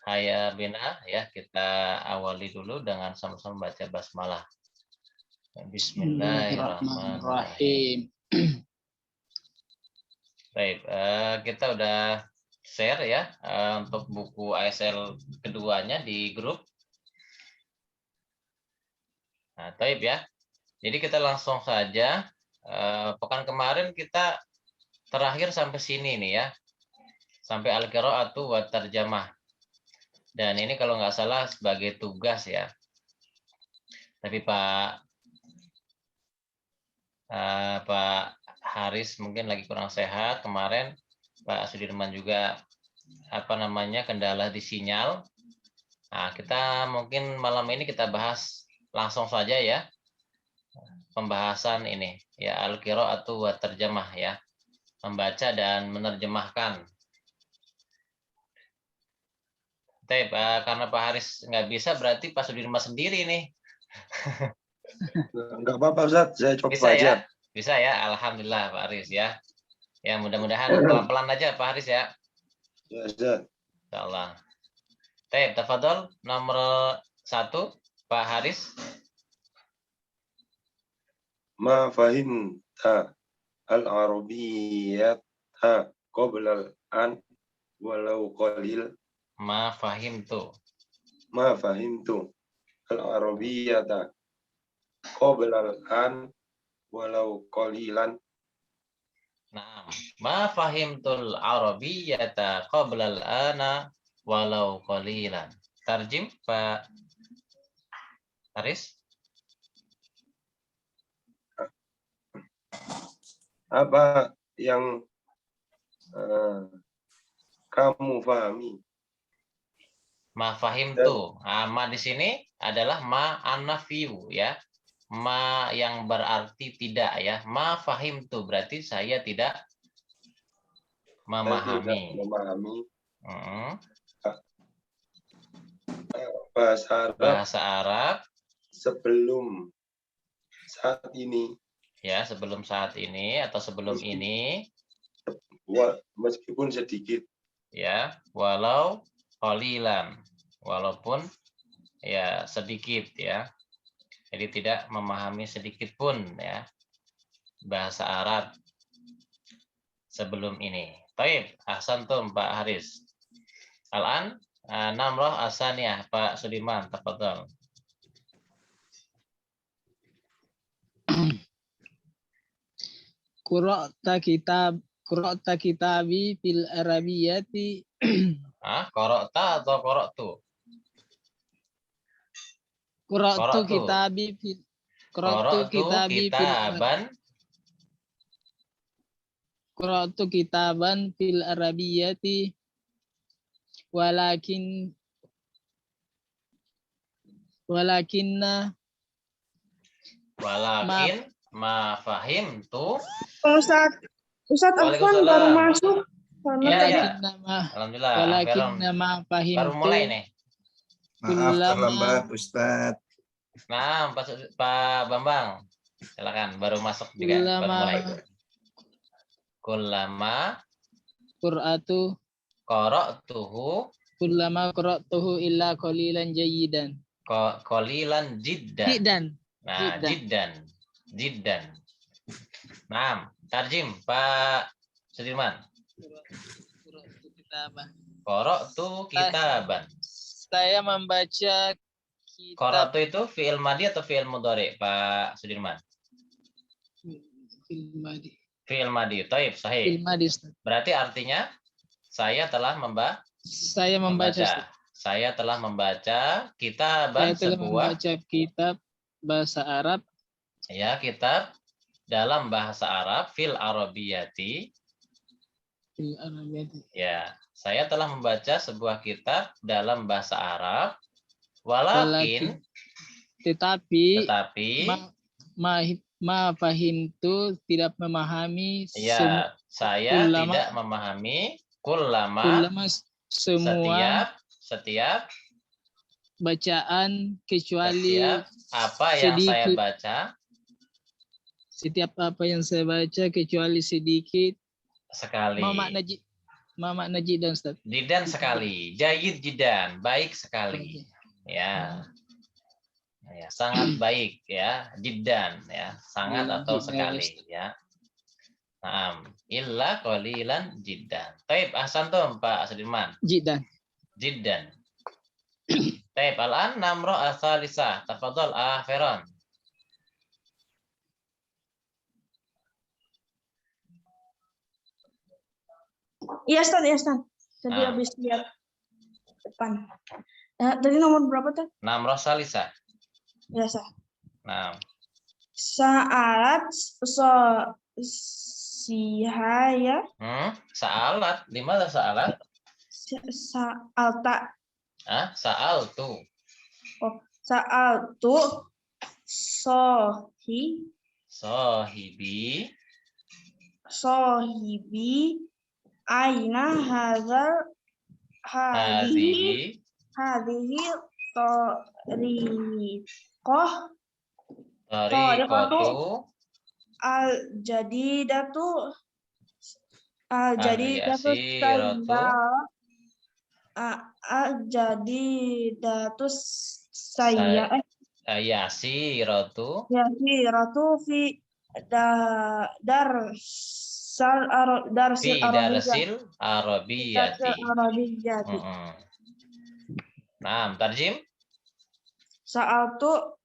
Haya bina ya, kita awali dulu dengan sama-sama baca basmalah. Bismillahirrahmanirrahim. Baik, kita udah share ya untuk buku ASL keduanya di grup. Nah, taib ya. Jadi kita langsung saja. Pekan kemarin kita terakhir sampai sini nih ya, sampai al-qiraatu wa tarjamah. Dan ini kalau nggak salah sebagai tugas ya. Tapi Pak Haris mungkin lagi kurang sehat. Kemarin Pak Sudirman juga kendala di sinyal. Nah, kita mungkin malam ini kita bahas langsung saja ya. Pembahasan ini ya, al-qiraatu wa tarjamah ya. Membaca dan menerjemahkan. Tapi karena Pak Haris nggak bisa, berarti Pak Sudirman sendiri nih. Enggak apa-apa Ustaz, saya coba Bisa aja. Ya? Bisa ya, alhamdulillah Pak Haris ya. Ya mudah-mudahan pelan-pelan aja Pak Haris ya. Ya Ustaz. Insyaallah. Baik, tafadhol nomor 1 Pak Haris. Ma fahimta al-arabiyyata qabla al-an walau qalil. Ma fahimtu. Ma fahimtu al-arabiyyata qabla al-an walau qalilan. Nah, ma fahimtul arabiyyata qabla al-ana walau qalilan. Tarjim Pak Haris. Apa yang kamu pahami? Ma fahimtu. Ma di sini adalah ma anafiu ya. Ma yang berarti tidak ya. Ma fahimtu berarti saya tidak memahami. Tidak memahami. Bahasa Arab sebelum saat ini. Ya, sebelum saat ini atau sebelum ini. Meskipun sedikit. Ya, walau qalilan. Walaupun ya sedikit ya. Jadi tidak memahami sedikit pun ya bahasa Arab sebelum ini. Baik, ahsantum Pak Haris. Al-an namrah asaniyah Pak Sudirman, tafadhol. Qura'ta kitabi fil arabiyyati. Qara'ta atau qara'tu? Qara'tu kitabi fil Qara'tu kitaban fil arabiyyati walakin ma fahimtu. Ustaz Afwan baru masuk. Iya. Alhamdulillah. Walakin ma fahimtu. Baru mulai nih. Maaf terlambat Ustaz. Nah, Pak Bambang. Silakan, baru masuk juga, baru mulai. Kullama qara'tuhu illa qalilan jayyidan. Qalilan jiddan. Nah, jiddan. Nah, tarjim Pak Sudirman. Qara'tu kitaban. Saya membaca kitab. Qara'tu itu fi'il madhi atau fi'il mudhari Pak Sudirman? Fi'il madhi. Taib, sahih. Berarti artinya saya telah membaca. Saya telah membaca kitaban, membaca kitab bahasa Arab. Ya, kitab dalam bahasa Arab fil arabiyyati. Ya, saya telah membaca sebuah kitab dalam bahasa Arab. Walakin tetapi ma fahimtu tidak memahami. Ya, saya tidak memahami kullama setiap bacaan kecuali apa yang sedikit. Saya baca. Setiap apa yang saya baca kecuali sedikit sekali. Ma makna jidan Ustaz? Jidan sekali. Jayyid jidan, baik sekali. Ya. Ya, sangat baik ya, jidan ya, sangat atau sekali ya. Naam, illa qalilan jiddan. Taib, ahsantum Pak Sudirman. Jidan. Jiddan. Taib, al-an namro as-salisah. Tafadhol Feron. Iya, Stan, iya, Stan. Tadi Ah. habis lihat depan. Tadi nomor berapa tuh? Namro salisah. Ya, Stan. Nah, Sa'alat sihaya sa'alat, di mana sa'alat? sa'alta. Sa'al tuh. Sa'altu Sohibi. sohibi aina hadhihi tariqatu al jadidatu Al-yasiratu. Yasiratu. Yasiratu fi darsil Arabiyati. arabiyyati. Nah, tarjim. Sa'altu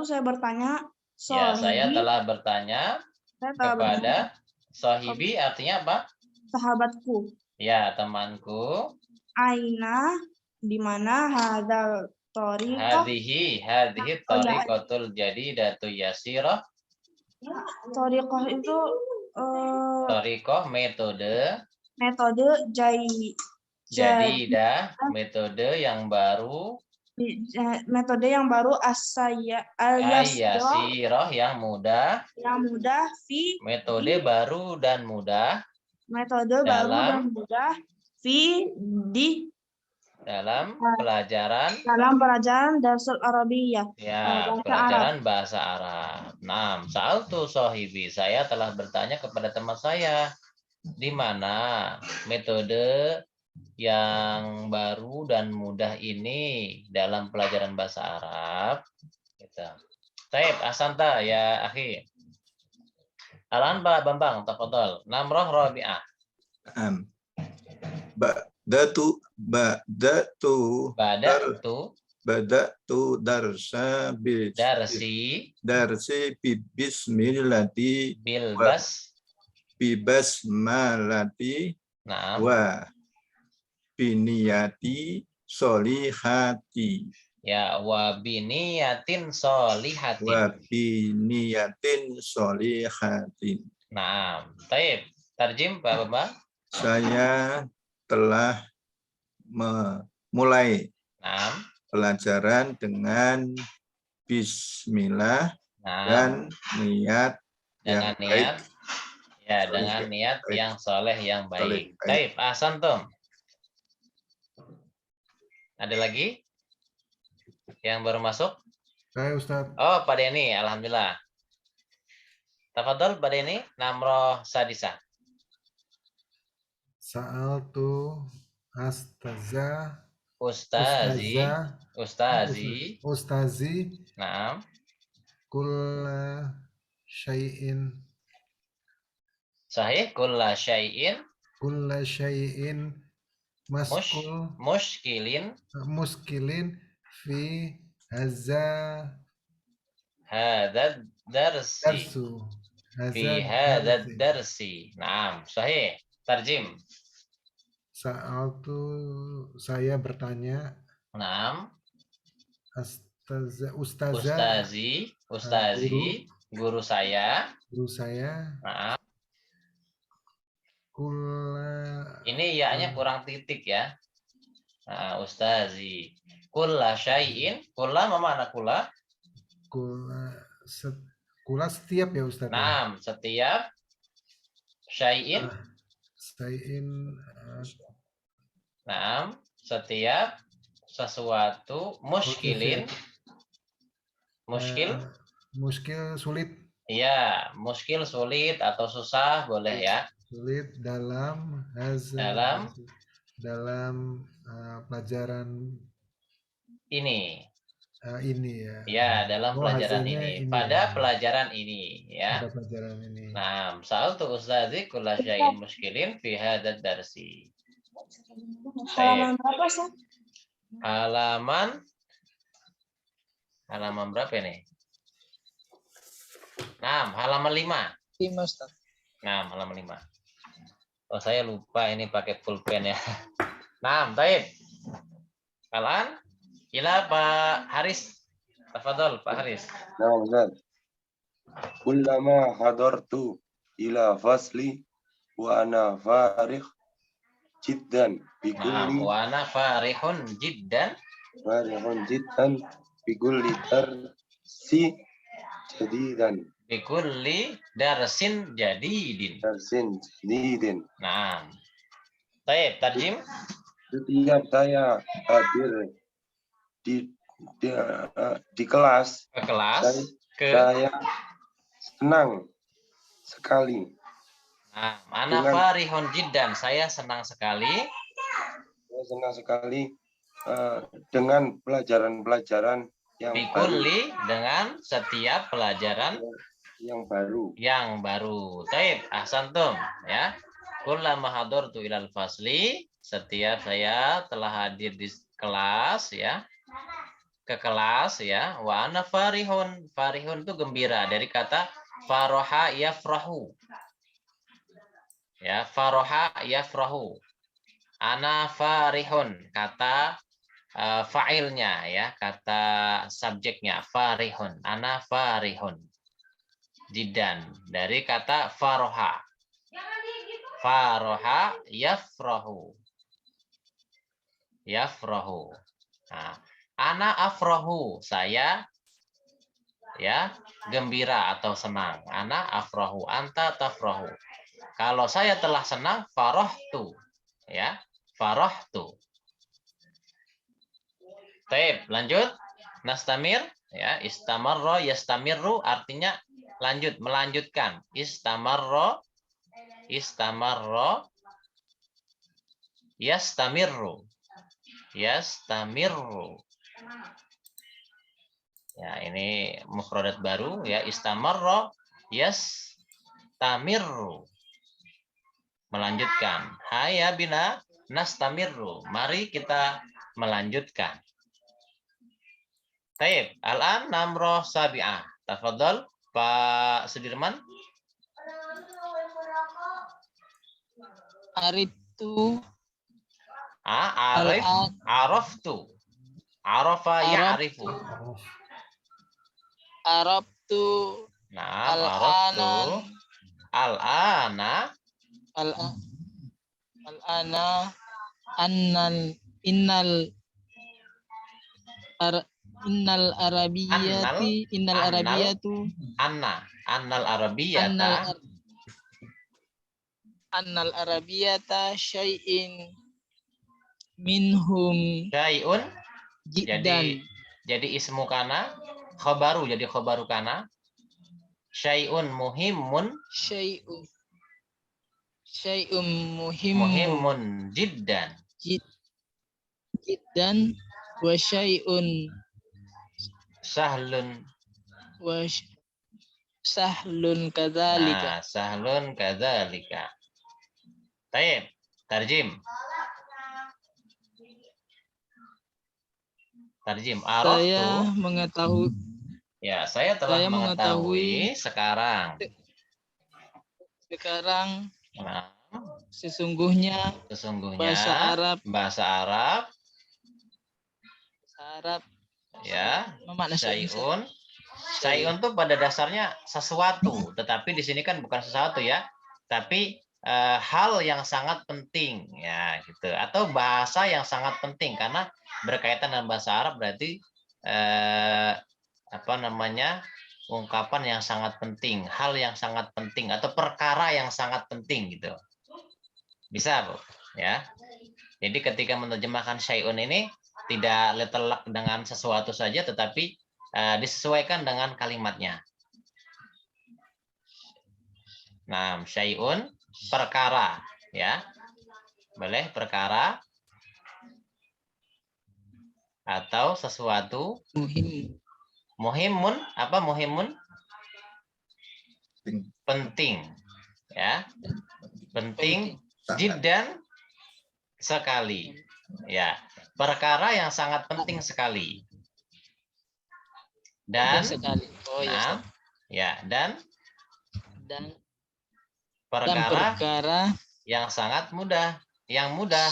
saya bertanya. Ya, saya telah bertanya kepada sahibi, artinya apa? Sahabatku. Ya, temanku. Aina, di mana hadal tariqah. Hadhihi tariqatul jadidatu yasirah. Tariqah itu Tariqah metode jadidah, metode yang baru. Metode yang baru Al-yasirah yang mudah. Metode baru dan mudah. Dalam pelajaran Darsul Arabiyah. Ya, pelajaran bahasa Arab. Nah, sa'altu sahibi, saya telah bertanya kepada teman saya, di mana metode yang baru dan mudah ini dalam pelajaran bahasa Arab. Gitu. Taib, asanta ya akhi. Alan Pak Bambang, tafadhol. Namroh Rabi'ah. Badatu darsa darsi bismillati bibasmalati wa biniyati solihati. Ya, wa biniyatin solihatin. Nah, taib. Tarjim Pak Bambang. Saya telah memulai pelajaran dengan bismillah dan niat yang baik. Ya, dengan niat yang soleh, yang baik. Taib, ahsantum. Ada lagi yang baru masuk? Saya Ustaz. Oh, Pak Denny, alhamdulillah. Tafadhol Pak Denny, namroh sadisah. Sa'altu Ustazi. Naam. Kulla syai'in. Sahih, kulla syai'in. Muskilin fi hadza darsi. Naam, sahih. Tarjim. Sa'altu, saya bertanya. Naam. Ustazi, guru saya. Naam. Ini ya-nya kurang titik ya. Nah, ustazi. Kulla syai'in. Kulla mana kulla? Kulla setiap ya Ustaz. Nah, setiap. Syai'in. Nah, setiap sesuatu. Muskil sulit. Iya, muskil sulit atau susah boleh ya. sulit dalam dalam pelajaran ini. ini ya. Ya, dalam pelajaran hazanya ini. ini Pada ya. pelajaran ini, ya. Pada pelajaran ini. Nah, sa'altu ustazi kulla syai'in muskilin fi hadzal darsi. Halaman berapa, Ustaz? Halaman berapa ini? Nah, halaman 5. 5 Ustaz. Nah, halaman 5. Oh, saya lupa ini pakai pulpen ya. Nah, baik. Alan, ila Pak Haris. Tafadhol, Pak Haris. Nah, Ustaz. Kullama hadartu ila fasli wa ana farigh jiddan bi Nah, kulli wa ana farihun jiddan bikulli darsi jadidan bikulli darsin jadidin. darsin jadidin. Nah, baik, tarjim. Setiap saya hadir di kelas, Ke kelas, saya senang sekali. Nah, ana farihun jiddan, saya senang sekali. Saya senang sekali dengan pelajaran-pelajaran yang bikulli dengan setiap pelajaran baru. Yang baru. Taib, ahsantum, ya. Kullama hadartu ilal fasli, setiap saya telah hadir di kelas, ya. Ke kelas, ya. Wa ana farihun. Farihun itu gembira, dari kata faroha yafrahu. Ya, faroha yafrahu. Ana farihun, kata fa'ilnya, ya, kata subjeknya farihun. Ana farihun. Jiddan, dari kata faroha. Faroha yafrahu. Yafrahu. Nah, ana afrahu, saya, ya, gembira atau senang. Ana afrahu, anta tafrahu. Kalau saya telah senang, farohtu, ya, farohtu. Taib, lanjut. Nastamir, ya, istamarro yastamirru artinya lanjut, melanjutkan. Istamarro yastamirru. Yastamirru. Ya, ini mufradat baru, ya. Istamarro yastamirru. Melanjutkan. Hayya bina nastamirru. Mari kita melanjutkan. Taib, al-an namro sabi'ah. Tafadhol, Pak Sudirman. Aritu Arif, al-an araftu. Arafa ya'rifu. arabtu Nah, al-anan araftu. Al-ana. al-ana innal arabiyatu annal arabiyata syai'in minhum Syai'un. jiddan. Jadi ismu kana, khobaru jadi khobaru kana. Syai'un muhimun. Syai'un Muhimun jiddan. Jiddan wa syai'un Sahlun. sahlun kadzalika. Nah, sahlun kadzalika. Taib, tarjim. Tarjim. Saya mengetahui. Ya, saya telah mengetahui sekarang. Nah, Sesungguhnya bahasa Arab ya, syai'un. Syai'un Syai'un itu pada dasarnya sesuatu, tetapi di sini kan bukan sesuatu, ya, tapi hal yang sangat penting, ya, gitu, atau bahasa yang sangat penting, karena berkaitan dengan bahasa Arab berarti ungkapan yang sangat penting, hal yang sangat penting, atau perkara yang sangat penting, gitu. Bisa, Bu, ya. Jadi ketika menerjemahkan syai'un ini tidak letelak dengan sesuatu saja, tetapi disesuaikan dengan kalimatnya. Nah, syai'un perkara, ya. Boleh perkara atau sesuatu. Muhimun, apa muhimun? Penting, ya. Penting jiddan sekali. Ya, perkara yang sangat penting sekali. Dan nah, ya, dan perkara yang sangat mudah, yang mudah.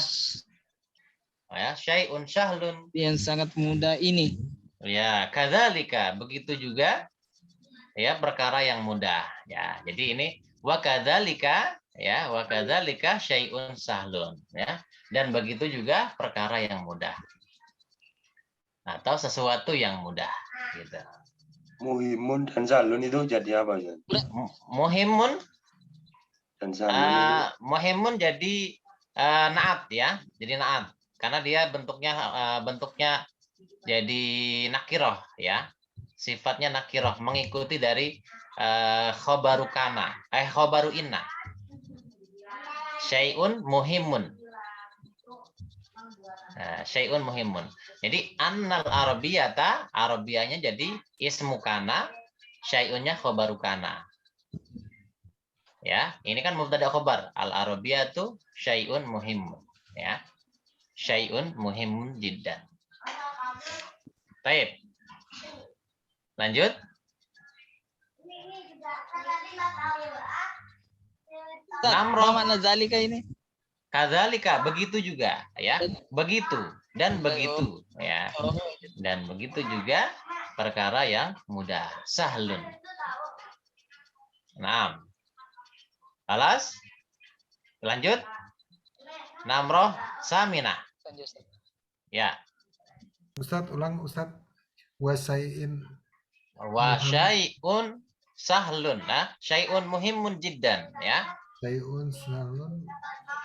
Ya, syai'un syahlun. Yang sangat mudah ini. Ya, kadzalika, begitu juga ya perkara yang mudah. Ya, jadi ini wa kadzalika, ya, wa kadzalika syai'un sahlun, ya. Dan begitu juga perkara yang mudah. Atau sesuatu yang mudah, gitu. Muhimun dan salun itu jadi apa ya? Muhimun Dan salun muhimun jadi naat, ya. Jadi naat karena dia bentuknya jadi nakiroh, ya. Sifatnya nakiroh, mengikuti dari khobaru kana, khobaru inna. Syai'un muhimun. Syai'un muhimun. Jadi annal arabiyata, arabiyanya jadi ismu kana, syai'unnya khobaru kana. Ya, ini kan mubtada khobar. Al arabiyatu syai'un muhimun, ya. Syai'un muhimun jiddan. Baik. Lanjut. Namroh mana zalika ini? Kadzalika, begitu juga, ya. Begitu dan begitu, ya. Dan begitu juga perkara yang mudah, sahlun. Naam. Alas? Lanjut. Namroh saminah. Ya. Ustadz, ulang Ustadz. Wasai'in. Wa syai'un sahlun. Nah, syai'un muhimun jiddan, ya. Syai'un sahlun.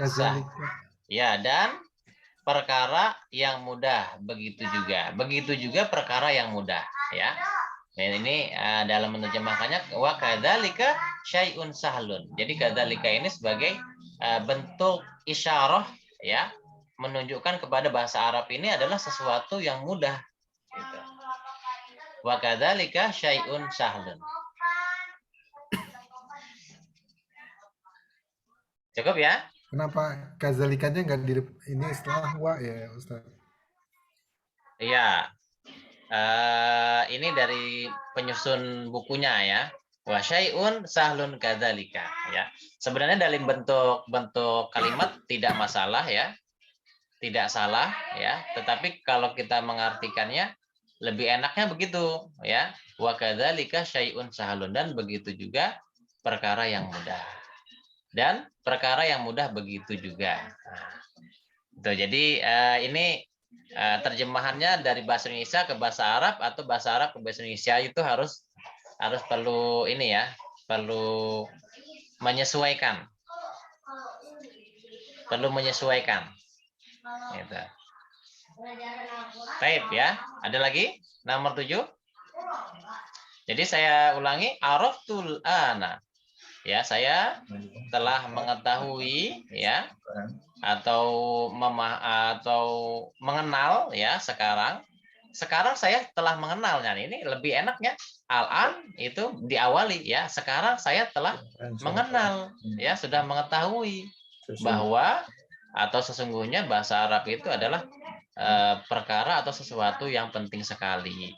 Kadzalika. Ya, dan perkara yang mudah, begitu juga. Begitu juga perkara yang mudah, ya. Dan ini dalam menerjemahkannya wa kadzalika syai'un sahlun. Jadi kadzalika ini sebagai bentuk isyarah, ya, menunjukkan kepada bahasa Arab ini adalah sesuatu yang mudah, gitu. Wa kadzalika syai'un sahlun. Cukup ya? Kenapa kazalikanya nggak di ini setelah wa ya Ustaz? Iya. Ini dari penyusun bukunya, ya. Wa syai'un sahlun kadzalika, ya. Sebenarnya dalam bentuk kalimat tidak masalah, ya. Tidak salah, ya. Tetapi kalau kita mengartikannya lebih enaknya begitu, ya. Wa kadzalika syai'un sahlun, dan begitu juga perkara yang mudah. Dan perkara yang mudah begitu juga. Nah, jadi ini terjemahannya dari bahasa Indonesia ke bahasa Arab atau bahasa Arab ke bahasa Indonesia itu harus perlu ini, ya, perlu menyesuaikan. Perlu menyesuaikan. Gitu. Baik, ya. Ada lagi? Nomor 7. Jadi saya ulangi, araftul ana. Ya, saya telah mengetahui, ya, atau mengenal, ya, sekarang saya telah mengenalnya. Ini lebih enaknya al-an itu diawali, ya. Sekarang saya telah mengenal, ya, sudah mengetahui bahwa atau sesungguhnya bahasa Arab itu adalah perkara atau sesuatu yang penting sekali,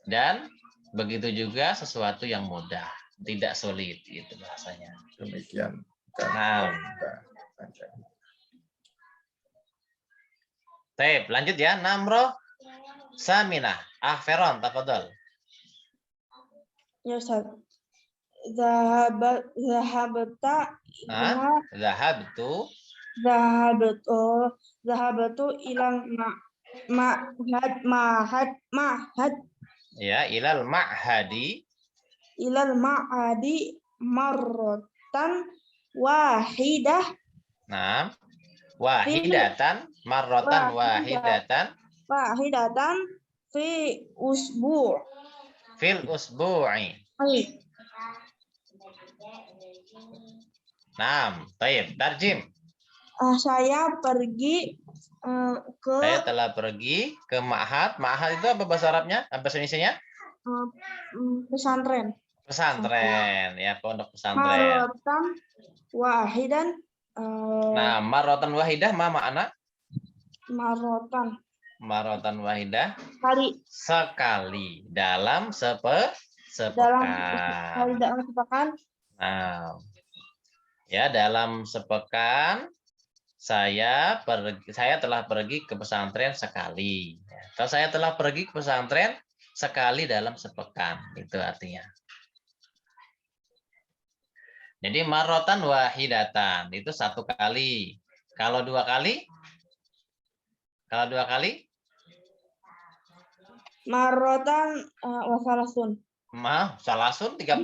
dan begitu juga sesuatu yang mudah, tidak sulit, itu bahasanya. Demikian. Nah. Baik, lanjut ya. Namroh saminah. Feron, tafadhol. Ya Ustaz. Zahabta zahabtu ilal ma'had. Ya, ilal ma'hadi. Ilal ma'hadi marratan wahidah. Nah, wahidatan, marratan wahidatan. Wahidatan fi usbu'. Fil usbu'i. Naam, baik. Tarjim. Saya pergi ke Saya telah pergi ke ma'had. Ma'had itu apa bahasa Arabnya? Bahasa Indonesianya? pesantren. Pesantren, ya, pondok pesantren. Marotan wahidan. Nah, marotan wahidah ma makna? Marotan Marotan wahidah kali sekali dalam sepekan. dalam sepekan. Nah, ya, dalam sepekan saya telah pergi ke pesantren sekali. Kalau saya telah pergi ke pesantren sekali dalam sepekan, itu artinya. Jadi marotan wahidatan itu satu kali. Kalau dua kali? Kalau dua kali? Marotan wasalasun. Salasun 30.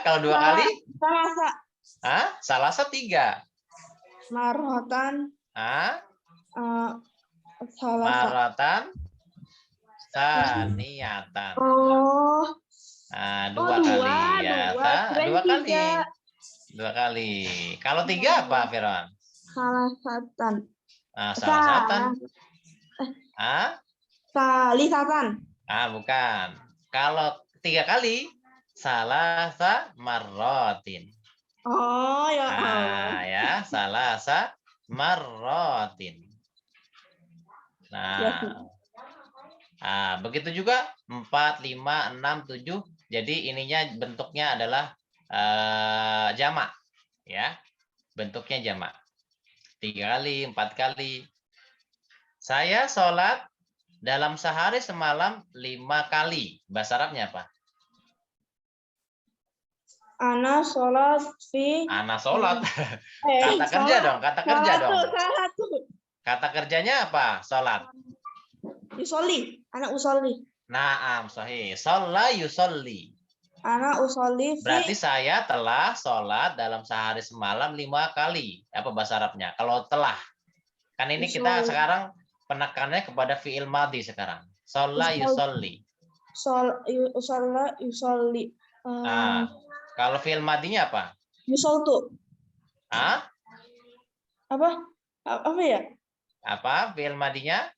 Kalau dua kali? Salasa. Salasa 3. Marotan salasa. Marotan saniyatan. Oh. Dua kali ya. Dua kali. Tiga. Dua kali. Kalau 3 apa, Firman? Salasatan. Salasatan. Salisatan. Bukan. Kalau 3 kali, salasa marrotin. Oh, ya. Ya, salasa marrotin. Begitu juga 4, 5, 6, 7. Jadi ininya bentuknya adalah jamak, ya. Bentuknya jamak. 3 kali, 4 kali. Saya sholat dalam sehari semalam 5 kali. Bahasa Arabnya apa? Ana sholat fi. Ana sholat. Kata kerja dong. Kata kerja dong. Kata kerjanya apa? Sholat. Yusolli. Anak usolli. Naam, sahih. Sholla yusolli. Anak usolli fi. Berarti saya telah sholat dalam sehari semalam 5 kali. Apa bahasa Arabnya? Kalau telah. Kan ini kita sekarang penekannya kepada fi'il madhi sekarang. Sholla yusolli. Sholla yusolli. Kalau fi'il madhinya apa? Yusoltu. Apa ya? Apa fi'il madhinya?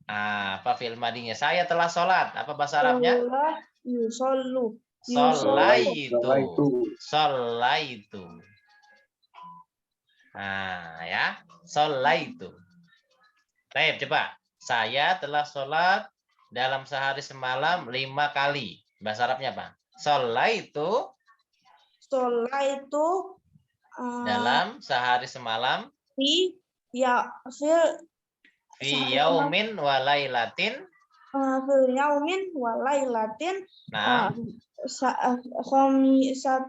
Apa fi'il madinya? Saya telah sholat. Apa bahasa Arabnya? Yusollu. Sholaitu. Ya. Sholaitu. Baik, coba. Saya telah sholat dalam sehari semalam 5 kali. Bahasa Arabnya apa? Sholaitu. Dalam sehari semalam. Fi yaumin walailatin. Fi yaumin walailatin. Nah. Khomisat.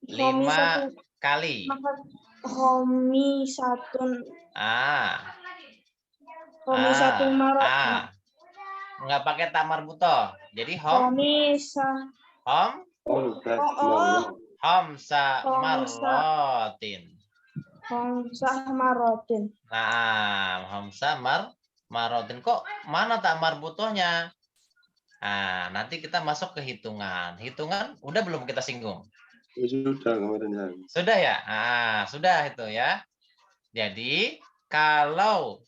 5 kali. Khomisatun. Khomisatun marot. Nggak pakai tamar buto. Jadi homsa marrotin. Homsah marotin. Homsa marotin. Kok mana tak marbutohnya? Nanti kita masuk ke hitungan. Hitungan udah belum kita singgung? Sudah kemarin ya. Sudah ya? Sudah itu ya. Jadi kalau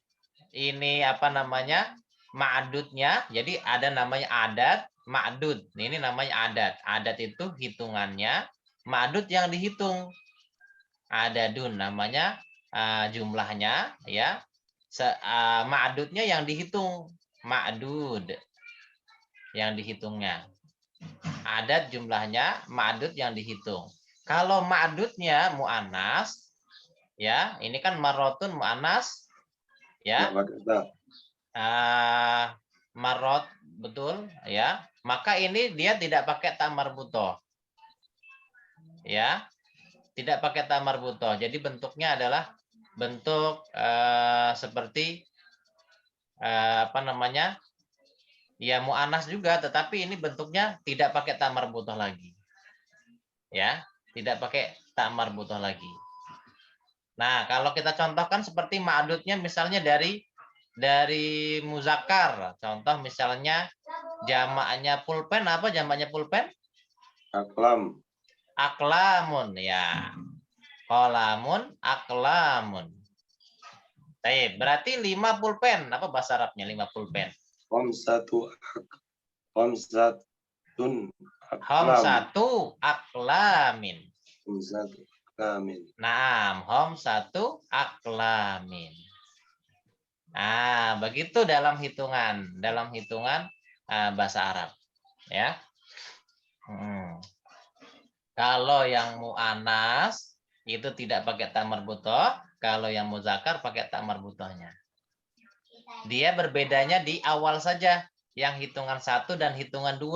ini apa namanya? Ma'adudnya, jadi ada namanya adat, ma'adud. Ini namanya adat. Adat itu hitungannya, ma'adud yang dihitung. Adadun namanya jumlahnya, ya. Ma'adudnya yang dihitung, ma'adud yang dihitungnya. Adat jumlahnya, ma'adud yang dihitung. Kalau ma'adudnya mu'annas, ya, ini kan marotun mu'annas, ya. Marot, betul, ya. Maka ini dia tidak pakai ta marbutoh, ya. Tidak pakai ta marbutoh. Jadi bentuknya adalah bentuk seperti apa namanya? Ya mu'anas juga, tetapi ini bentuknya tidak pakai ta marbutoh lagi. Ya, tidak pakai ta marbutoh lagi. Nah, kalau kita contohkan seperti ma'adudnya misalnya dari dari muzakkar. Contoh misalnya jamaknya pulpen, apa jamaknya pulpen? Aklam. Aklamun, ya. Kolamun, aklamun. Baik, berarti 5 pulpen. Apa bahasa Arabnya 5 pulpen? Khamsatun aklam. Khamsatu aklamin. Khamsatu aklamin. Naam, khamsatu aklamin. Nah, begitu dalam hitungan bahasa Arab, ya. Kalau yang mu'anas itu tidak pakai ta marbuthah, kalau yang muzakkar pakai ta marbuthahnya. Dia berbedanya di awal saja, yang hitungan 1 dan hitungan 2.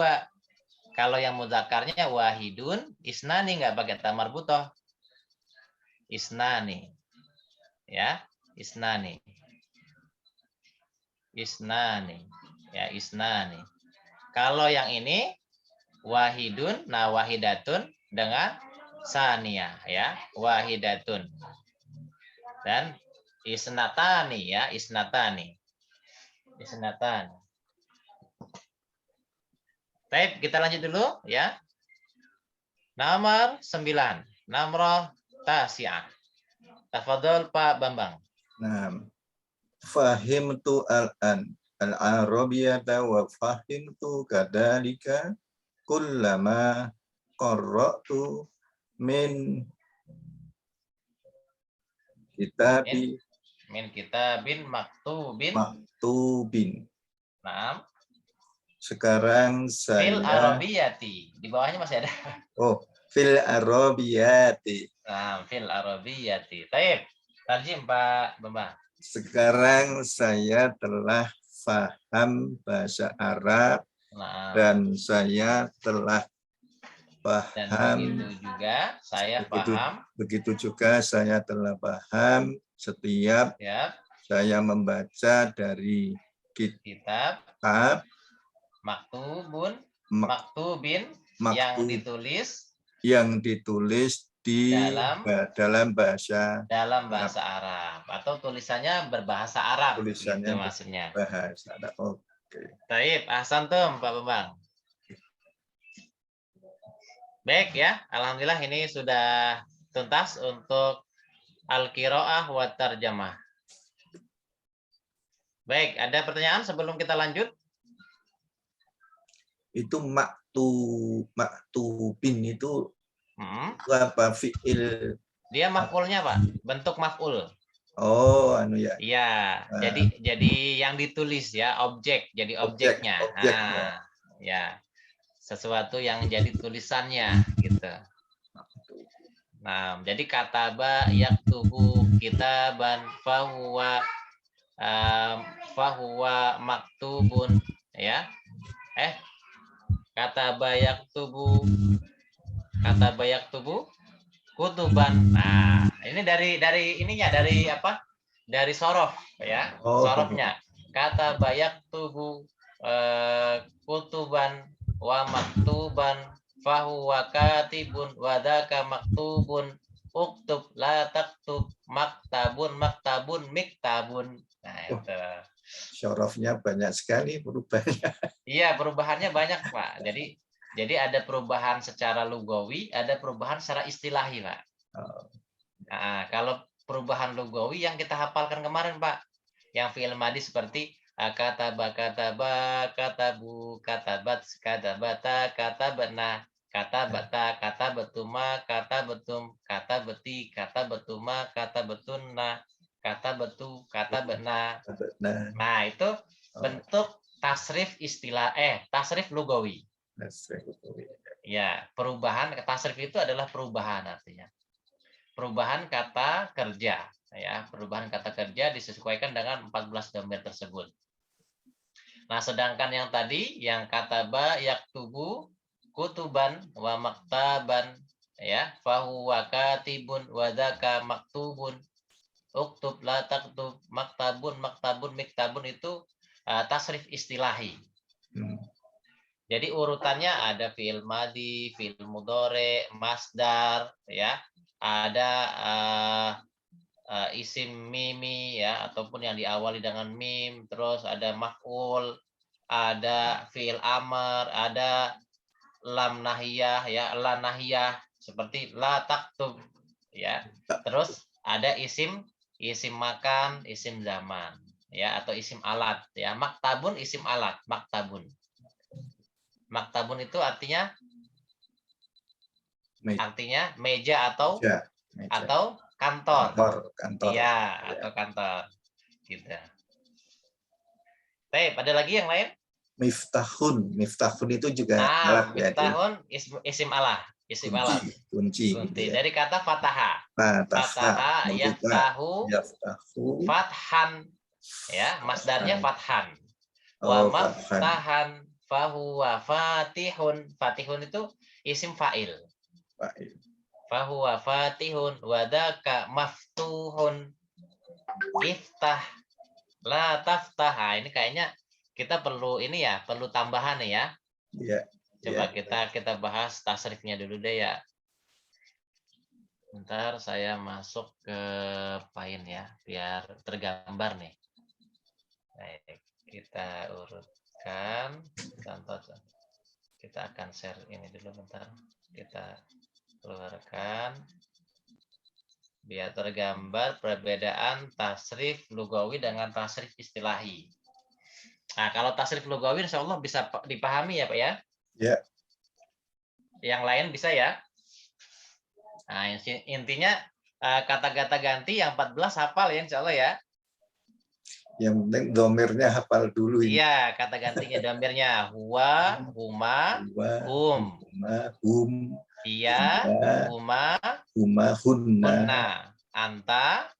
Kalau yang mudzakarnya wahidun, isnani nggak pakai ta marbuthah. Isnani. Ya, isnani. Isnani. Ya, isnani. Kalau yang ini wahidun, nah wahidatun dengan saniyah, ya, wahidatun. Dan isnatani, ya, isnatani. Isnatani. Baik, kita lanjut dulu, ya. Nomor 9, Namroh Tasi'ah. Tafadhol Pak Bambang. Nah, fahimtu al-an al-arabiyyata wa fahimtu kadalika kullama qara'tu min kitabin maktubin. Nah, sekarang fil saya arabiyati. Di bawahnya masih ada. Oh, fil arabiyati. Nah, fil arabiyati. Baik. Tarjim Pak Bambang. Sekarang saya telah paham bahasa Arab dan saya telah paham. Dan begitu juga saya paham. Begitu juga saya telah paham setiap saya membaca dari kitab maktubin yang ditulis di dalam bahasa Arab atau tulisannya berbahasa Arab. Tulisannya gitu maksudnya. Bahasa Arab. Oke. Baik, ahsantum Pak Bambang. Baik ya, alhamdulillah ini sudah tuntas untuk al-qiraah wa tarjamah. Baik, ada pertanyaan sebelum kita lanjut? Itu maktubin itu apa fiil? Dia maf'ulnya Pak, bentuk maf'ul. Oh, anu ya. Iya, jadi yang ditulis ya, objek, jadi objeknya. Ya. Sesuatu yang jadi tulisannya gitu. Nah, jadi kataba yaktubu kitaban fahuwa maktubun, ya. Kataba yaktubu kutuban. Nah, ini dari ininya, dari apa? Dari sorof, ya. Sorofnya. Kataba yaktubu kutuban wa maktuban fahuwa katibun wa dzaka maktubun uktub la taktub maktabun miktabun. Nah, itu. Sorofnya banyak sekali perubahannya. Iya, perubahannya banyak, Pak. Jadi ada perubahan secara lugawi, ada perubahan secara istilahi, Pak. Nah, kalau perubahan lugawi yang kita hafalkan kemarin, Pak, yang fi'il madhi seperti kataba, katabu, katabat, katabata, katabana, katabata, katabatuma, katabatum, katabati, katabatuma, katabatunna, katabatu, katabana. Nah, itu bentuk tasrif tasrif lugawi. Ya, perubahan tasrif itu adalah perubahan artinya. Perubahan kata kerja, ya, perubahan kata kerja disesuaikan dengan 14 dhamir tersebut. Nah, sedangkan yang tadi yang kataba yaktubu kutuban wa maktaban, ya, fahuwa katibun wa dzaka maktubun uktub la taktub maktabun miktabun itu tasrif istilahi. Jadi urutannya ada fi'il madhi, fi'il mudhari, masdar, ya. Ada isim mimi ya, ataupun yang diawali dengan mim, terus ada maf'ul, ada fi'il amr, ada lam nahiyah ya, la nahiyah seperti la taktub ya. Terus ada isim makan, isim zaman ya, atau isim alat ya. Maktabun isim alat, maktabun. Maktabun itu artinya meja atau kantor. Kantor. Iya, atau kantor. Gitu. Ada lagi yang lain? Miftahun itu juga Nah, alat ya. miftahun isim alat. Isim alat. Kunci. Kunci. Gitu ya. Dari kata fataha. Fataha yaftahu fathan. Ya, masdarnya fathan. Wa maftahan fahuwa fatihun. Fatihun itu isim fa'il. Fahuwa fatihun wadaka maftuhun. Iftah la taftah. Nah, ini kayaknya kita perlu perlu tambahan ya. Iya. Coba kita bahas tasrifnya dulu deh ya. Bentar saya masuk ke Paint ya, biar tergambar nih. Baik, kita urutkan contoh. Kita akan share ini dulu bentar. Kita keluarkan biar tergambar perbedaan tasrif lugawi dengan tasrif istilahi. Nah, kalau tasrif lugawi insya Allah bisa dipahami ya Pak ya? Ya. Yang lain bisa ya? Nah, intinya kata-kata ganti yang 14 hafal ya insya Allah ya? Yang penting domirnya hafal dulu ini. Iya, kata gantinya domirnya huwa, huma, hum. Iya, huma, hunna. Anta,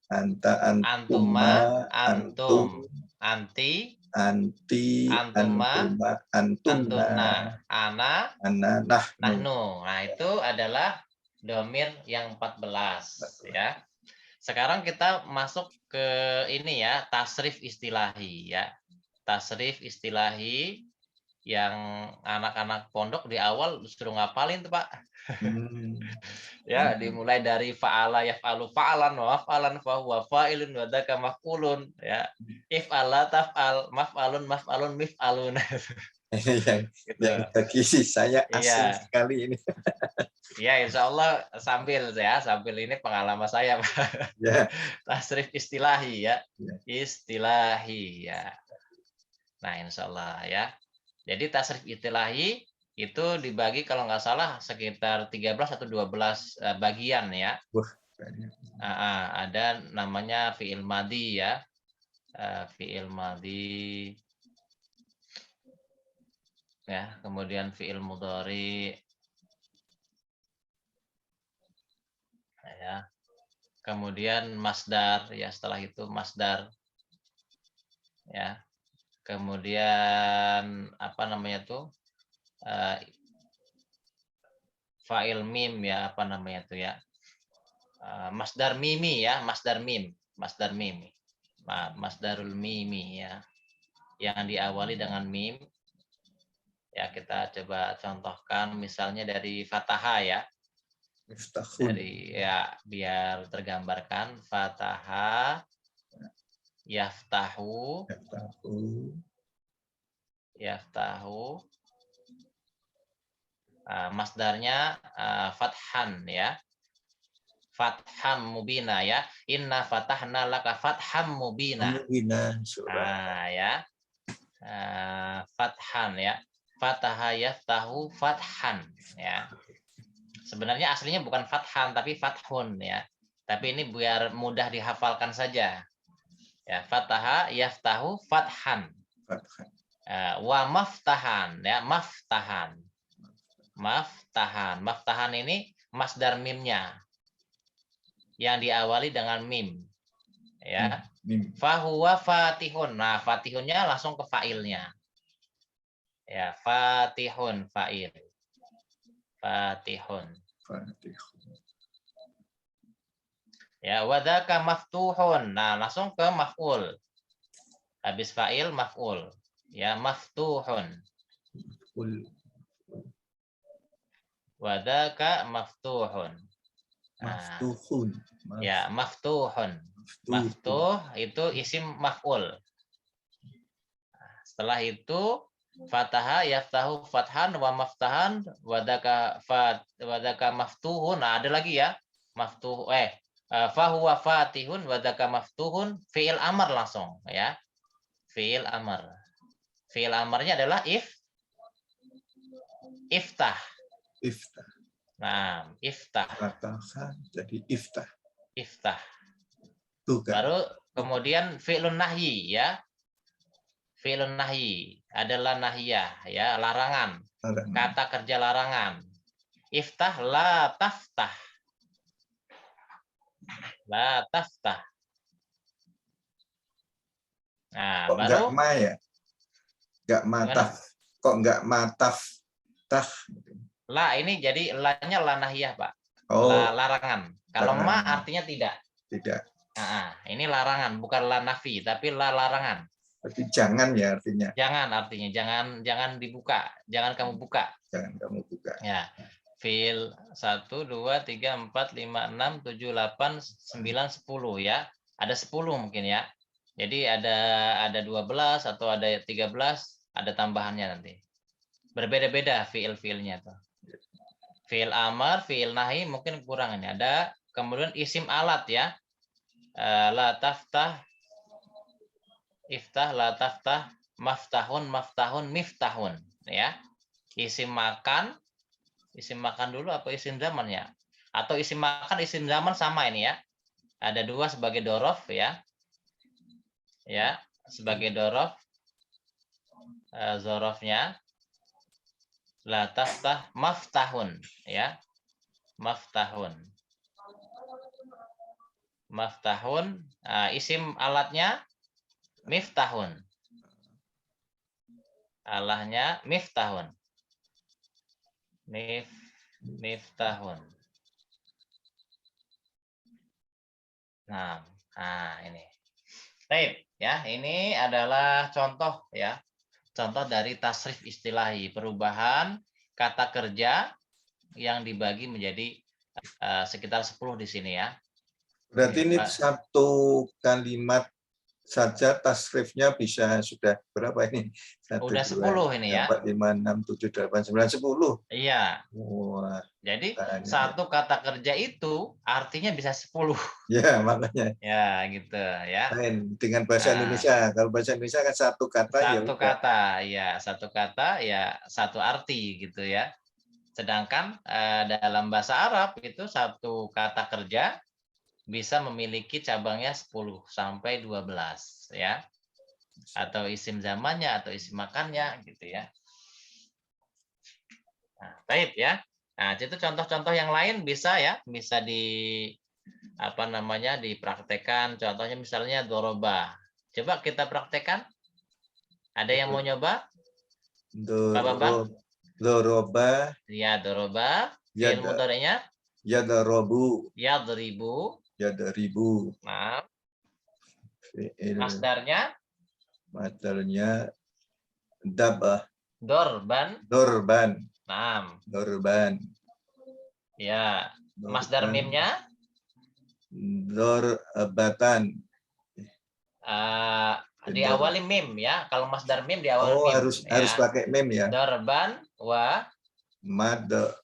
antuma, antum. Anti, antuma, antuna. Ana, nahnu. Nah, itu adalah domir yang 14 ya. Sekarang kita masuk ke ini ya, tasrif istilahi ya. Tasrif istilahi yang anak-anak pondok di awal disuruh ngapalin tuh Pak. Ya, dimulai dari fa'ala yaf'alu fa'alan wa maf'alan fa huwa fa'ilun wa dzaka maf'ulun ya. If'ala taf'al maf'alun mif'alun. yang bagi saya asing sekali ini. Iya, insya Allah sambil ini pengalaman saya, Pak. Ya. Tasrif istilahi ya. Istilahi ya. Nah, insya Allah ya. Jadi tasrif istilahi itu dibagi kalau nggak salah sekitar 13 atau 12 bagian ya. Ada namanya fi'il madhi ya. Fi'il madhi. Ya, kemudian fi'il mudhari. Ya. Kemudian masdar ya, setelah itu masdar ya. Kemudian apa namanya tuh? Fa'il mim ya, apa namanya tuh ya? Masdar mimi ya, masdar mim. Masdarul mimi ya. Yang diawali dengan mim. Ya, kita coba contohkan misalnya dari Fataha ya. Dari ya, biar tergambarkan Fataha yaftahu masdarnya fathan ya, fatham mubina ya, inna fatahna laka fatham mubina. Ya, fathan ya, fataha yaftahu fathan ya. Sebenarnya aslinya bukan fathan tapi fathun ya, tapi ini biar mudah dihafalkan saja ya. Fataha yaftahu fathan. Wa maftahan ya, maftahan ini masdar mimnya yang diawali dengan mim ya. Fahuwa fatihun. Nah, fatihunnya langsung ke fa'ilnya ya. Fatihun, fa'il. Fatihun ya. Wadaka maftuhun. Nah, langsung ke maf'ul. Habis fa'il maf'ul ya, maftuhun. Wadaka maftuhun. Maftuhun. Ya, maftuhun. Maftuh itu isim maf'ul. Setelah itu fataha yaftahu fathan wa maftahan wadaka maftuhun. Nah, ada lagi ya. Maftuh fahuwa fatihun wadaka maftuhun fi'il amar langsung ya. Fi'il amar. Fi'il amarnya adalah iftah. Iftah. Nah, iftah. Fataha jadi iftah. Iftah. Tuh kan. Baru kemudian fi'lun nahyi ya. Fi'lun nahyi adalah nahiyah ya, larangan. Kata kerja larangan. Iftah la taftah. La taftah. Nah, Kok baru enggak ma ya? Enggak mataf. Kok enggak mataf? Tah. La ini jadi la-nya la nahiyah, Pak. Oh. La larangan. Kalau ma Larangan. artinya tidak. Tidak. Nah, ini larangan, bukan la nafi, tapi la larangan. Tapi jangan ya artinya. Jangan artinya, jangan dibuka, jangan kamu buka. Jangan kamu buka. Ya. Fil 1 2 3 4 5 6 7 8 9 10 ya. Ada 10 mungkin ya. Jadi ada 12 atau ada 13, ada tambahannya nanti. Berbeda-beda fiil-fiilnya tuh. Fiil amar, fiil nahi mungkin kurang ini. Ada kemudian isim alat ya. La taftah, iftah, la taftah, maftahun, maftahun, miftahun ya. Isim makan dulu apa isim zaman ya? Atau isim makan, isim zaman sama ini ya. Ada dua sebagai dorof ya. Ya, sebagai dorof. Zorofnya la taftah maftahun ya. Maftahun. Maftahun, isim alatnya miftahun. Alahnya miftahun. Miftahun. Nah, ini. Baik, ya, ini adalah contoh ya. Contoh dari tasrif istilahi, perubahan kata kerja yang dibagi menjadi sekitar 10 di sini ya. Berarti ini Pak. satu kalimat saja tasrifnya bisa sudah berapa ini? 1, Udah 10 ini ya. 4, 5, 6, 7, 8, 9, 10. Iya. Wah. Jadi Tanya. satu kata kerja itu artinya bisa 10. Ya, makanya. Ya, gitu ya. Dengan bahasa Indonesia. Kalau bahasa Indonesia kan satu kata ya satu udah. kata, ya satu kata ya satu arti gitu ya. Sedangkan dalam bahasa Arab itu satu kata kerja bisa memiliki cabangnya 10 sampai 12 ya. Atau isim zamannya atau isim makannya gitu ya. Nah, baik ya. Nah, itu contoh-contoh yang lain bisa ya, bisa dipraktekkan. Contohnya misalnya doroba. Coba kita praktekkan. Ada yang mau nyoba? Pak Bambang? Doroba. Ya, doroba. Fi'il mudhari'nya? Yadrobu. Yadribu. Yadribu. Nah. Fi'il. Masdarnya? Dabah. Dorban. Dorban. Nah. Dorban. Ya. Masdar mimnya? Dorbatan. Diawali mim ya. Kalau masdar mim diawali mim. Harus pakai mim ya. Dorban wa madroban.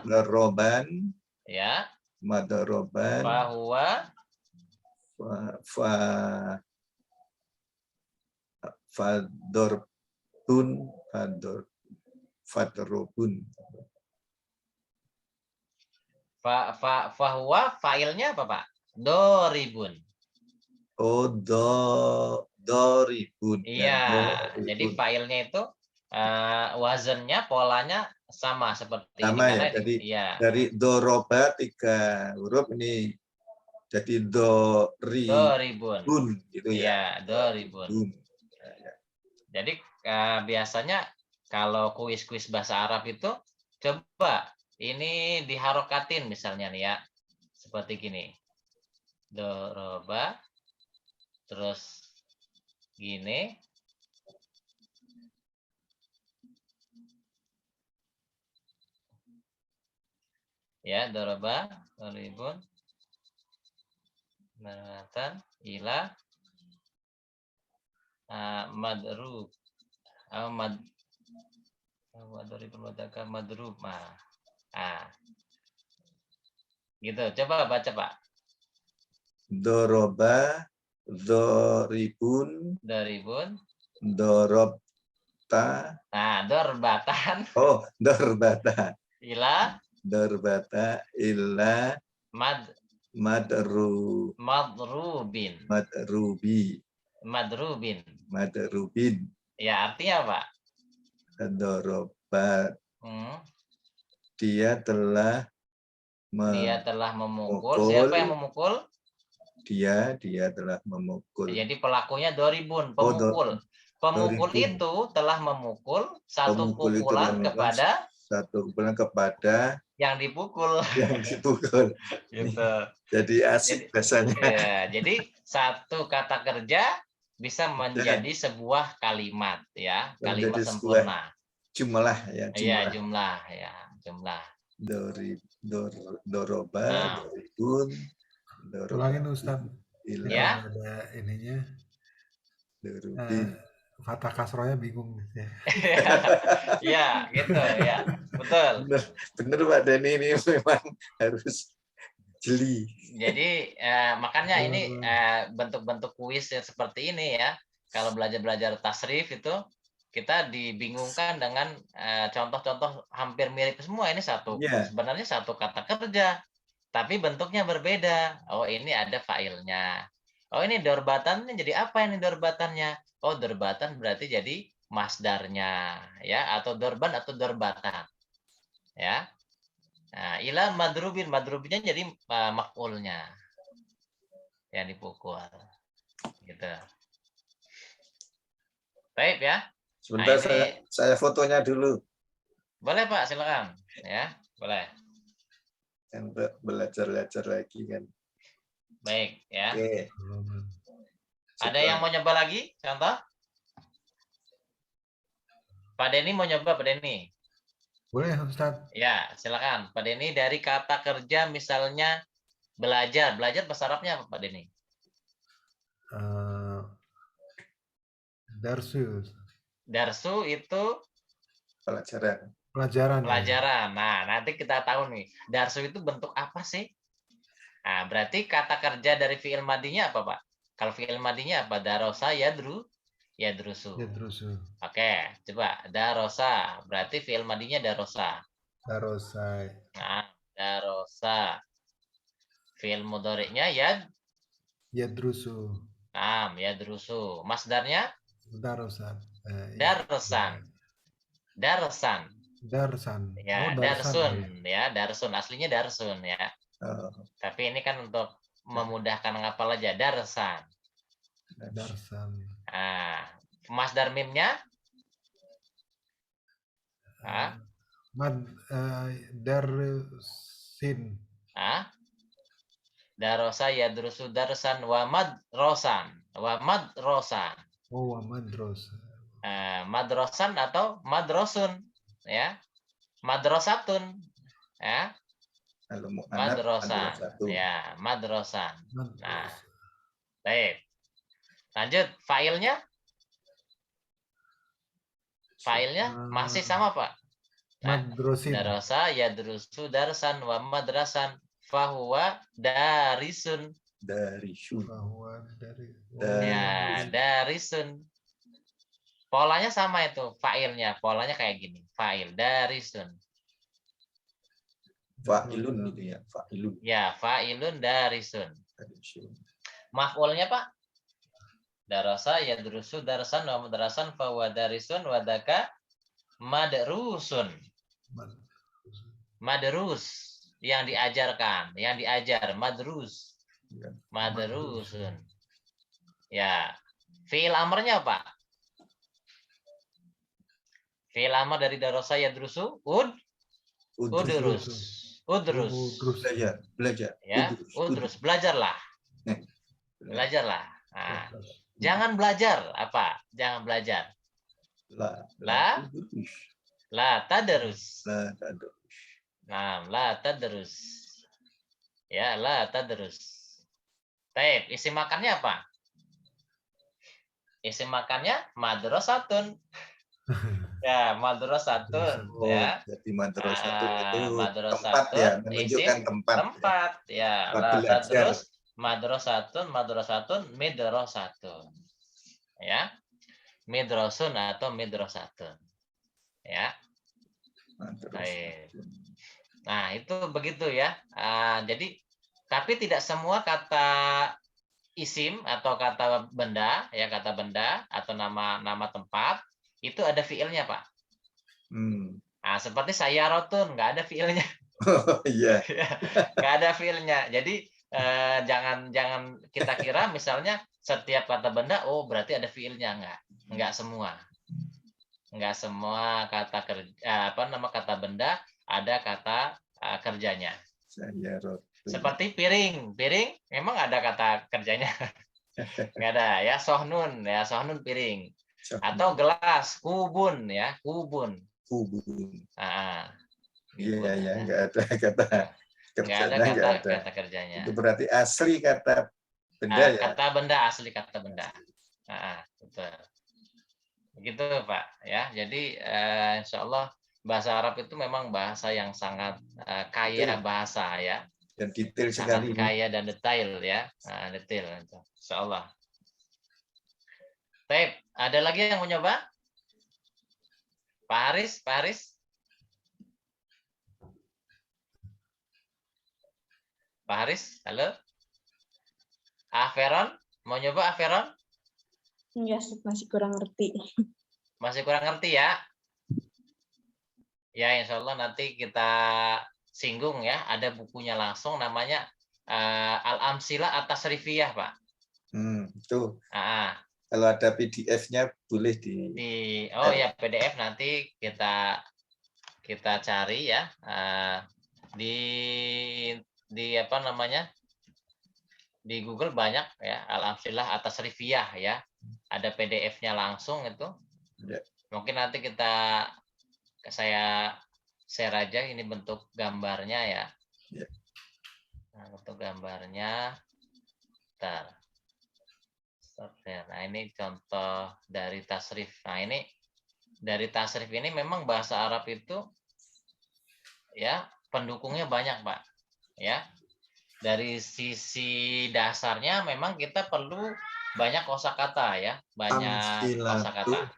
Madroban. Ya. Madroban. Fahuwa. Fadorbun. Fadrobun. Fahuwa failnya apa Pak? Doribun. Oh, doribun. Iya, jadi failnya itu wazannya, polanya sama seperti sama ini. Ya, jadi dari doroba 3 huruf ini jadi doribun gitu ya. Iya, doribun. Jadi biasanya kalau kuis-kuis bahasa Arab itu coba ini diharokatin misalnya nih ya. Seperti gini. Doroba. Terus gini. Ya, doroba, doribun. Daratan, ila, madrub. Doribun wadaka madrub. Gitu. Coba baca, Pak. Doroba, doribun, Doribun. dorobta. Nah, dorbatan. Oh, dorbata. Ila. Dorbata illa madrubin. Madrubin. Ya, artinya apa? Dorobat. Dia telah memukul. Siapa yang memukul? Dia telah memukul. Jadi pelakunya doribun, pemukul. Pemukul doribun. itu telah memukul satu pukulan kepada yang dipukul. Gitu. Jadi asik bahasanya. Ya, jadi satu kata kerja bisa menjadi sebuah kalimat, ya, kalimat sempurna. Jumlah ya. Iya, jumlah. Doroba, doribun. Ulangin Ustaz. Ya. Ada ininya. Dorubin. Fathah kasrohnya bingung. Ya, gitu ya. Betul. Bener Pak Denny, ini memang harus jeli. Jadi makanya ini bentuk-bentuk kuis yang seperti ini ya. Kalau belajar tasrif itu kita dibingungkan dengan contoh-contoh hampir mirip semua. Ini sebenarnya satu kata kerja, tapi bentuknya berbeda. Oh, ini ada failnya. Oh, ini dorbatannya jadi apa ini dorbatannya? Oh, dorbatan berarti jadi masdarnya ya, atau dorban atau dorbatan. Ya. Nah, ila madrubinnya jadi maf'ulnya yang dipukul. Gitu. Baik ya. Sebentar, saya fotonya dulu. Boleh Pak, silakan. Ya, boleh. Untuk belajar lagi kan. Baik ya. Oke. Ada yang mau nyoba lagi? Contoh? Pak Denny mau nyoba, Pak Denny? Boleh Ustaz. Ya, silakan. Pak Denny dari kata kerja misalnya belajar. Belajar bahasa Arabnya apa Pak Denny? Darsu. Darsu itu pelajaran. Nah, nanti kita tahu nih. Darsu itu bentuk apa sih? Nah, berarti kata kerja dari fi'il madinya apa, Pak? Kalau fi'il madinya apa? Darosa yadrusu. Oke, coba darosa. Berarti fi'il madinya darosa. Nah, darosa. Fi'il mudhari'nya yadrusu. Nah, yadrusu. Masdarnya? Darsan. Ya, darsun. Ya, darsun. Aslinya darsun ya. Tapi ini kan untuk memudahkan ngapal aja. Darsan. Nah, masdar mimnya? Darsin. Darosa yadrusu darsan wa madrosan. Oh, wa madrosan. Madrosan atau madrosun, ya. Madrosatun, ya. Madrosan, ya, madrosan. Nah, baik. Lanjut, failnya masih sama Pak. Madrosin. Darosa yadrusu darsan wa madrasan fahuwa darisun. Ya, darisun. Polanya sama itu, failnya. Polanya kayak gini. Fail, darisun. Fa'ilun itu ya, fa'ilun. Ya, fa'ilun darisun. Maf'ulnya Pak? Darasa yadrusu darsan wa madrasan fahuwa darisun wa daka madrusun. Madrus, yang diajarkan, yang diajar, madrusun. Ya, fi'il amrnya Pak? Fi'il amr dari darasa yadrusu udrus. Belajar. Ya, udrus, belajarlah. Nah, jangan belajar apa? Jangan belajar. La tadarus. Nah, la tadrus. Ya, la tadrus. Taib, isi makannya apa? Isi makannya madrasatun. Ya, madrasatun Oh, ya. jadi madrasatun itu tempat ya, Madrasatun menunjukkan isim tempat. Ya. tempat ya. Tempat La belajar. tadrus madrasatun midrasatun. Ya. Midrasun atau midrasatun. Ya. Baik. Madrasatun. Nah, itu begitu ya. Jadi tapi tidak semua kata isim atau kata benda ya, kata benda atau nama tempat itu ada fiilnya, Pak. Nah, seperti sayarotun nggak ada fiilnya. Oh iya. Nggak ada fiilnya. Jadi jangan kita kira misalnya setiap kata benda oh berarti ada fiilnya, nggak semua. Nggak semua kata kerja kata benda ada kata kerjanya. Sayarotun. Seperti piring memang ada kata kerjanya. Nggak ada ya, sohnun piring. Atau gelas, kubun ya, kubun. Iya ya, nggak ada kata kerjanya, nggak ada. Kata kerjanya. Itu berarti asli kata benda ya. Kata benda, asli kata benda. Betul. Begitu Pak ya. Jadi insya Allah bahasa Arab itu memang bahasa yang sangat kaya bahasa ya. Dan detail Sangat sekali. kaya dan detail ya. Detail insya Allah. Baik, ada lagi yang mau nyoba? Pak Haris. Pak Haris, halo. Aferon, mau nyoba Aferon? Enggak, masih kurang ngerti. Masih kurang ngerti ya? Ya, insya Allah nanti kita singgung ya. Ada bukunya langsung namanya Al-Amsilah At-Tasrifiyah, Pak. Tuh. Kalau ada PDF-nya boleh ya PDF nanti kita cari ya di apa namanya di Google banyak ya Al-Amsilah At-Tasrifiyah ya, ada PDF-nya langsung itu. Mungkin nanti saya share aja ini bentuk gambarnya ya. Nah, bentuk gambarnya. Nah, ini contoh dari tasrif. Nah, ini dari tasrif ini memang bahasa Arab itu ya pendukungnya banyak, Pak. Ya. Dari sisi dasarnya memang kita perlu banyak kosakata ya, banyak kosakata.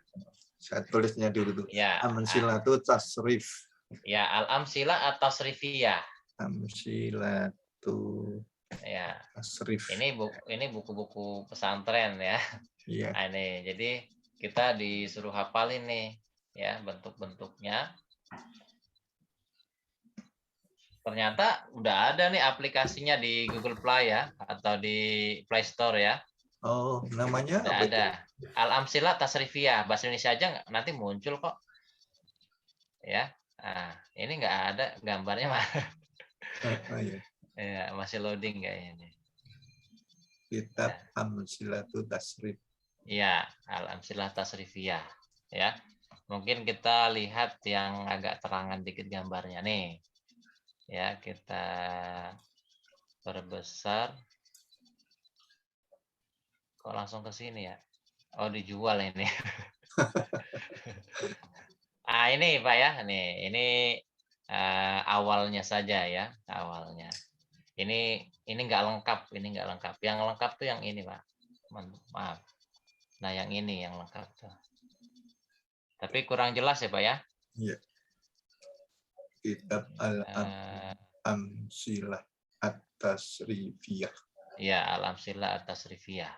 Saya tulisnya dulu. Ya. Amsilatu tasrif. Ya, al-amsilah at-tasrifiyah. Amsilatu ya tasrif. Ini buku-buku pesantren ya. Iya. Nah, ini jadi kita disuruh hafalin nih ya bentuk-bentuknya. Ternyata udah ada nih aplikasinya di Google Play ya atau di Play Store ya. Oh, namanya udah apa ada. Al-Amsilah Tasrifiyah, bahasa Indonesia aja nanti muncul kok. Ya. Nah, ini nggak ada gambarnya mah. Iya. Ya, masih loading kayaknya nih. Kitab Amsilatu Tasrif. Iya, Al-Amsilah Tasrifiyah ya. Mungkin kita lihat yang agak terangan dikit gambarnya nih. Ya, kita perbesar. Kok langsung ke sini ya? Oh, dijual ini. Ini Pak ya, ini awalnya saja ya, awalnya. Ini nggak lengkap, Yang lengkap tuh yang ini, Pak. Maaf. Nah, yang ini yang lengkap tuh. Tapi kurang jelas ya, Pak ya? Iya. Kitab Al-Amsilah At-Tasrifiyah. Iya, Al-Amsilah At-Tasrifiyah.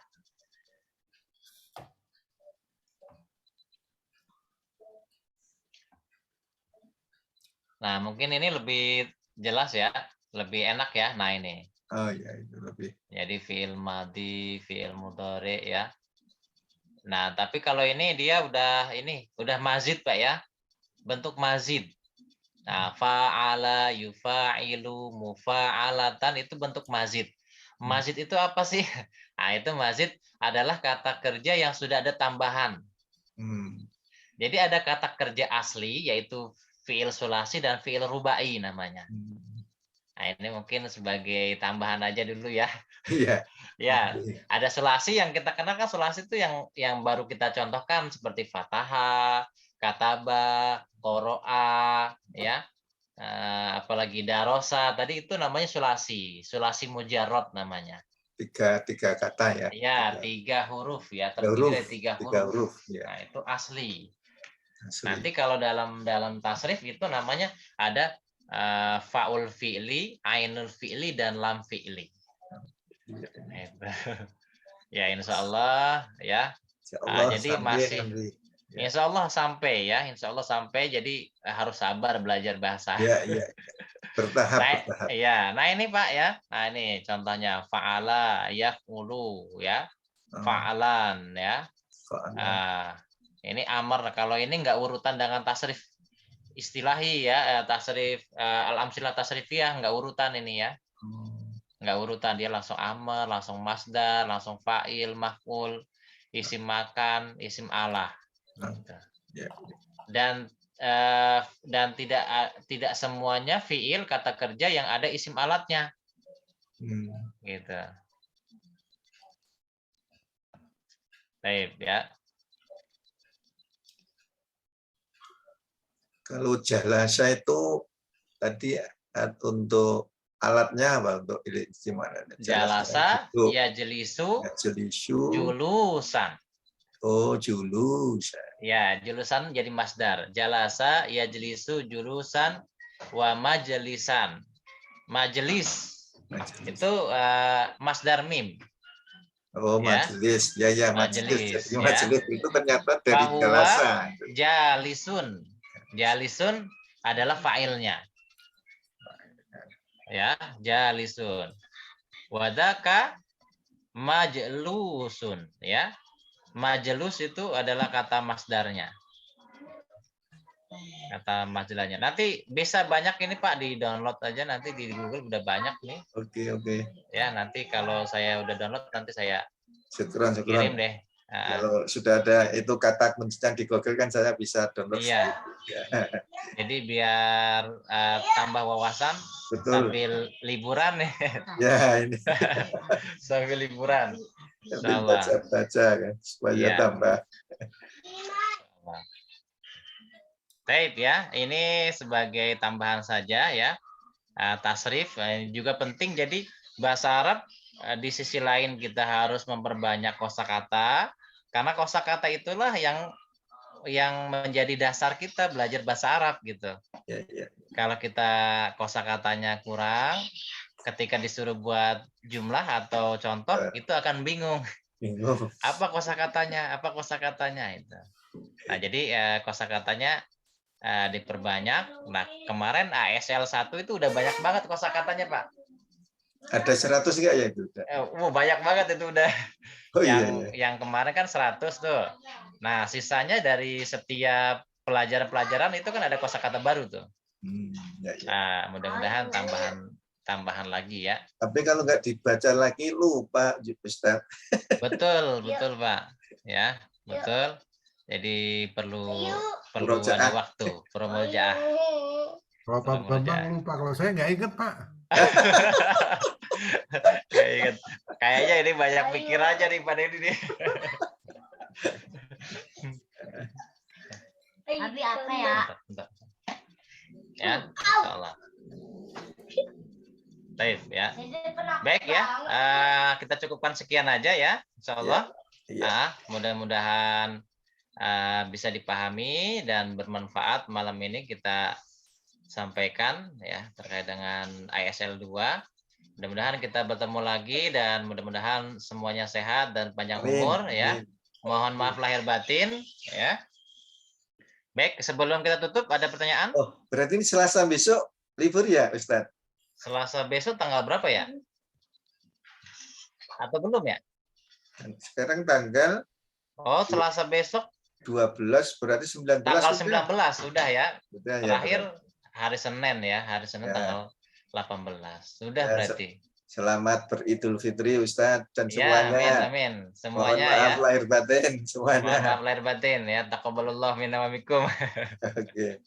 Nah, mungkin ini lebih jelas ya, lebih enak ya. Nah, ini. Oh ya, itu lebih. Jadi fi'il madhi, fi'il mudhari ya. Nah, tapi kalau ini dia udah mazid, Pak ya. Bentuk mazid. Nah, fa'ala, yufa'ilu, mufa'alatan itu bentuk mazid. Mazid itu apa sih? Nah, itu mazid adalah kata kerja yang sudah ada tambahan. Jadi ada kata kerja asli yaitu fiil sulasi dan fiil rubai namanya. Nah, ini mungkin sebagai tambahan aja dulu ya. Iya. Ya, ada sulasi yang kita kenal kan, sulasi itu yang baru kita contohkan seperti fataha, kataba, qoro'a, ya. Apalagi darosa tadi itu namanya sulasi mujarrad namanya. Tiga kata ya. Ya, 3 huruf ya, terdiri Huruf, dari 3 tiga huruf. huruf ya. Nah, itu asli. Asli. Nanti kalau dalam tasrif itu namanya ada faul fi'li, ainul fi'li, dan lam fi'li. Ya, insya Allah ya. Insya Allah Jadi sampai masih nanti. insya Allah sampai ya, insya Allah sampai. Jadi harus sabar belajar bahasa. Ya, ya. Bertahap, Nah, bertahap. ya, nah ini Pak ya. Nah ini contohnya fa'ala, yaf'ulu ya, fa'alan ya. Ini amar. Kalau ini nggak urutan dengan tasrif istilahi ya, tasrif al-amsilah tasrifiyah, nggak urutan ini ya. Nggak urutan, dia langsung amar, langsung masdar, langsung fa'il, maf'ul, isim makan, isim alah. Dan tidak semuanya fiil kata kerja yang ada isim alatnya. Gitu. Baik ya. Kalau jalasa itu tadi untuk alatnya apa untuk gimana? Jalasa, ya jelisu, julusan. Oh, julusan. Ya, julusan jadi masdar. Jalasa, ya jelisu, julusan, wa majelisan. Majelis itu masdar mim. Oh, majelis. Ya, majelis. Jadi majelis itu ternyata dari jalasa. Jalisun. Jalisun adalah fa'ilnya. Ya, jalisun. Wadaka majlusun, ya. Majelus itu adalah kata masdarnya. Kata masdarnya. Nanti bisa banyak ini Pak, di download aja nanti di Google udah banyak nih. Oke. Ya, nanti kalau saya udah download nanti saya syukuran. kirim deh. Kalau sudah ada itu kata kuncinya di Google kan saya bisa download. Iya. Jadi biar tambah wawasan. Betul. Sambil liburan nih. Ya, ini. Sambil liburan. Sambil baca-baca kan supaya tambah. Baik ya, ini sebagai tambahan saja ya. Tasrif juga penting. Jadi bahasa Arab di sisi lain kita harus memperbanyak kosakata, karena kosakata itulah yang menjadi dasar kita belajar bahasa Arab gitu. Ya. Kalau kita kosakatanya kurang, ketika disuruh buat jumlah atau contoh itu akan bingung. Apa kosakatanya? Itu. Nah, jadi kosakatanya diperbanyak. Nah, kemarin ASL 1 itu udah banyak banget kosakatanya, Pak. Ada 100 enggak ya itu? Banyak banget itu udah. Oh, yang kemarin kan 100 tuh. Nah, sisanya dari setiap pelajaran itu kan ada kosakata baru tuh. Nah, mudah-mudahan tambahan lagi ya. Tapi kalau nggak dibaca lagi lupa, Ustaz. Betul Pak. Ya, betul. Jadi perlu ada waktu, murojaah. Kalau Pak Bambang lupa, kalau saya nggak inget Pak. Nggak inget. Kayaknya ini banyak pikir aja nih Pak Deddy nih. Tapi apa ya? Bentar. Ya, insyaallah. Baik ya. Baik ya. Kita cukupkan sekian aja ya, insyaallah. Ya. Mudah-mudahan bisa dipahami dan bermanfaat malam ini kita sampaikan ya terkait dengan ISL 2. Mudah-mudahan kita bertemu lagi dan mudah-mudahan semuanya sehat dan panjang umur ya. Mohon maaf lahir batin ya. Baik, sebelum kita tutup ada pertanyaan? Oh, berarti ini Selasa besok libur ya, Ustaz? Selasa besok tanggal berapa ya? Atau belum ya? Sekarang tanggal Selasa besok 12 berarti 19. Tanggal 19 sudah ya. Sudah, terakhir ya, hari Senin ya, hari Senin ya. Tanggal 18. Sudah ya, berarti. Selamat beridul fitri Ustaz dan semuanya. Amin. Semuanya mohon maaf lahir batin semuanya. Mohon maaf lahir batin ya. Taqabbalallah minna wa minkum. Oke.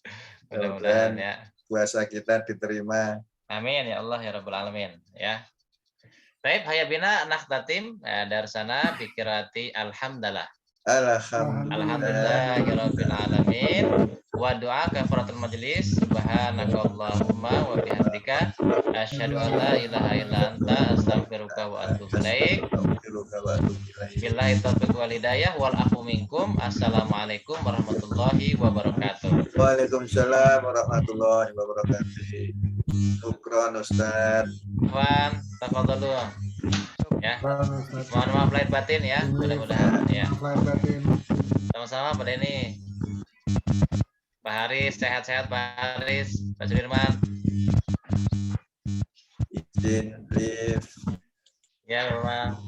Mudah-mudahan ya. puasa kita diterima. Amin ya Allah ya Rabbal Alamin ya. Baik, hayya bina nakhtatim darsana bi qiraati alhamdulillah. Alhamdulillah. Alhamdulillahirabbil alamin wa du'a kafaratul majlis subhanakallahumma wa bihamdika asyhadu an la ilaha illa anta astaghfiruka wa atubu ilaik. Billahi taufiq wal hidayah wal afu minkum. Assalamualaikum warahmatullahi wabarakatuh. Waalaikumsalam warahmatullahi wabarakatuh. Syukran Ustaz. Wan, tafadhalu. Ya. Mohon maaf lahir batin ya. Mudah-mudahan ya. Sama-sama pada ini. Pak Haris, sehat-sehat Pak Haris, Pak Sudirman. Izin live. Ya, memang.